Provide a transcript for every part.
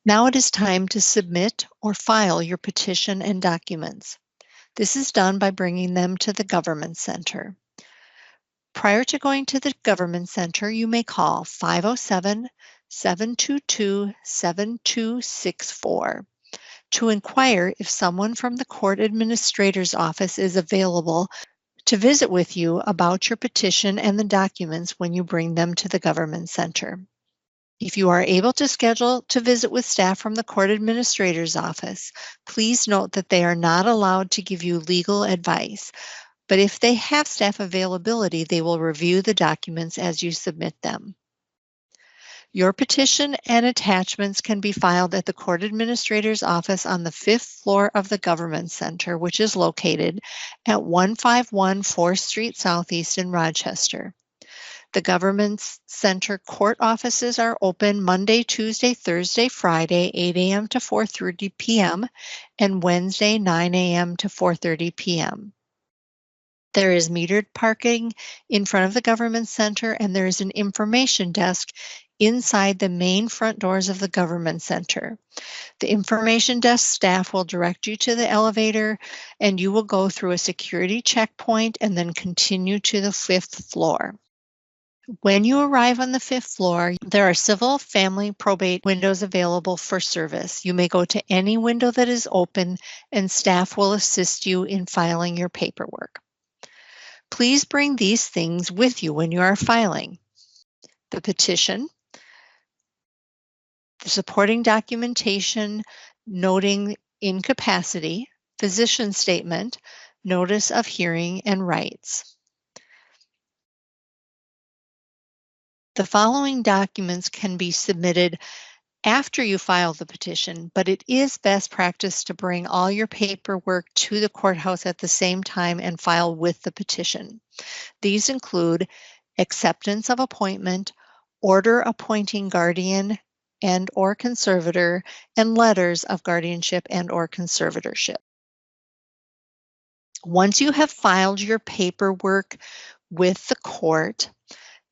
Now it is time to submit or file your petition and documents. This is done by bringing them to the Government Center. Prior to going to the Government Center, you may call 507-722-7264 to inquire if someone from the Court Administrator's Office is available to visit with you about your petition and the documents when you bring them to the Government Center. If you are able to schedule to visit with staff from the Court Administrator's Office, please note that they are not allowed to give you legal advice, but if they have staff availability, they will review the documents as you submit them. Your petition and attachments can be filed at the Court Administrator's Office on the 5th floor of the Government Center, which is located at 151 4th Street Southeast in Rochester. The Government Center court offices are open Monday, Tuesday, Thursday, Friday, 8 a.m. to 4:30 p.m. and Wednesday, 9 a.m. to 4:30 p.m. There is metered parking in front of the Government Center, and there is an information desk inside the main front doors of the Government Center. The information desk staff will direct you to the elevator, and you will go through a security checkpoint and then continue to the 5th floor. When you arrive on the 5th floor, there are civil, family, probate windows available for service. You may go to any window that is open, and staff will assist you in filing your paperwork. Please bring these things with you when you are filing: the petition, the supporting documentation noting incapacity, physician statement, notice of hearing, and rights. The following documents can be submitted after you file the petition, but it is best practice to bring all your paperwork to the courthouse at the same time and file with the petition. These include acceptance of appointment, order appointing guardian and/or conservator, and letters of guardianship and/or conservatorship. Once you have filed your paperwork with the court,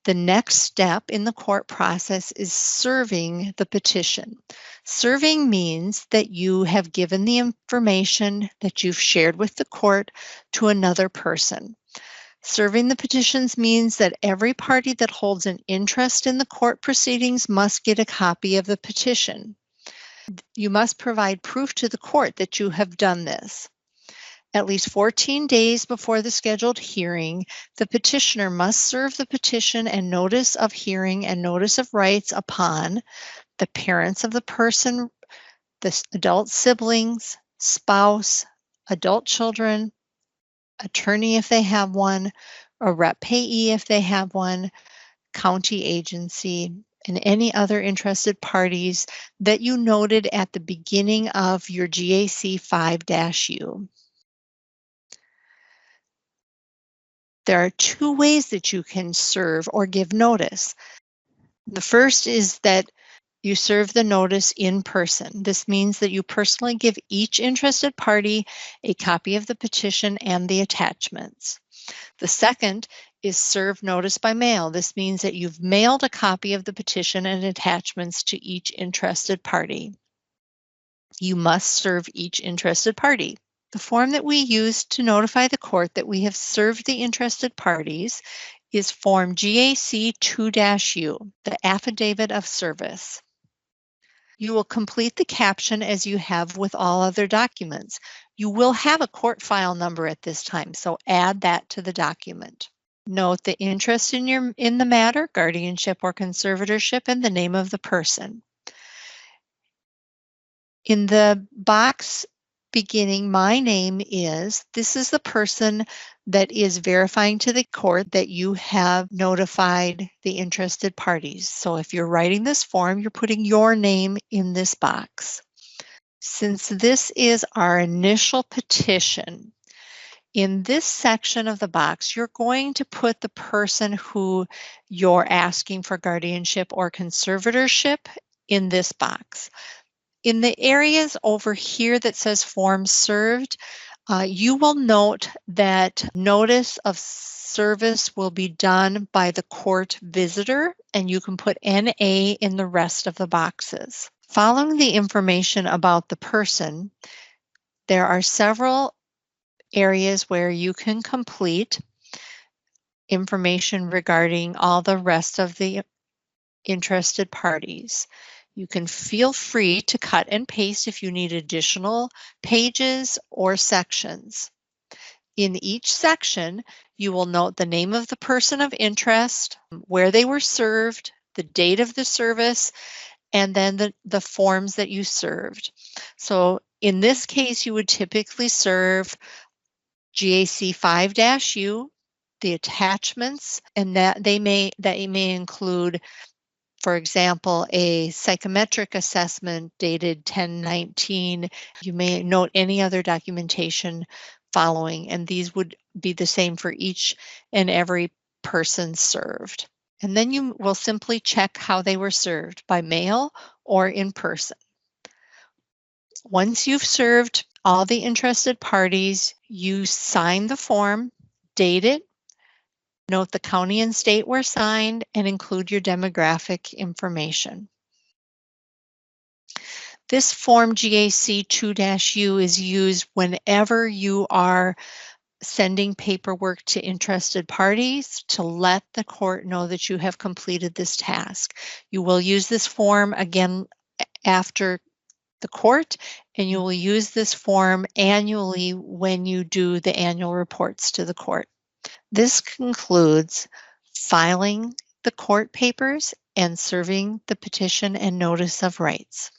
the next step in the court process is serving the petition. Serving means that you have given the information that you've shared with the court to another person. Serving the petitions means that every party that holds an interest in the court proceedings must get a copy of the petition. You must provide proof to the court that you have done this. At least 14 days before the scheduled hearing, the petitioner must serve the petition and notice of hearing and notice of rights upon the parents of the person, the adult siblings, spouse, adult children, attorney if they have one, a rep payee if they have one, county agency, and any other interested parties that you noted at the beginning of your GAC 5-U. There are two ways that you can serve or give notice. The first is that you serve the notice in person. This means that you personally give each interested party a copy of the petition and the attachments. The second is serve notice by mail. This means that you've mailed a copy of the petition and attachments to each interested party. You must serve each interested party. The form that we use to notify the court that we have served the interested parties is Form GAC 2-U, the Affidavit of Service. You will complete the caption as you have with all other documents. You will have a court file number at this time, so add that to the document. Note the interest in the matter, guardianship or conservatorship, and the name of the person. In the box beginning, my name is, this is the person that is verifying to the court that you have notified the interested parties. So if you're writing this form, you're putting your name in this box. Since this is our initial petition, in this section of the box, you're going to put the person who you're asking for guardianship or conservatorship in this box. In the areas over here that says form served, you will note that notice of service will be done by the court visitor, and you can put NA in the rest of the boxes. Following the information about the person, there are several areas where you can complete information regarding all the rest of the interested parties. You can feel free to cut and paste if you need additional pages or sections. In each section, you will note the name of the person of interest, where they were served, the date of the service, and then the forms that you served. So in this case, you would typically serve GAC 5-U, the attachments, and that may include, for example, a psychometric assessment dated 10/19. You may note any other documentation following, and these would be the same for each and every person served. And then you will simply check how they were served, by mail or in person. Once you've served all the interested parties, you sign the form, date it, note the county and state where signed, and include your demographic information. This form GAC 2-U is used whenever you are sending paperwork to interested parties to let the court know that you have completed this task. You will use this form again after the court, and you will use this form annually when you do the annual reports to the court. This concludes filing the court papers and serving the petition and notice of rights.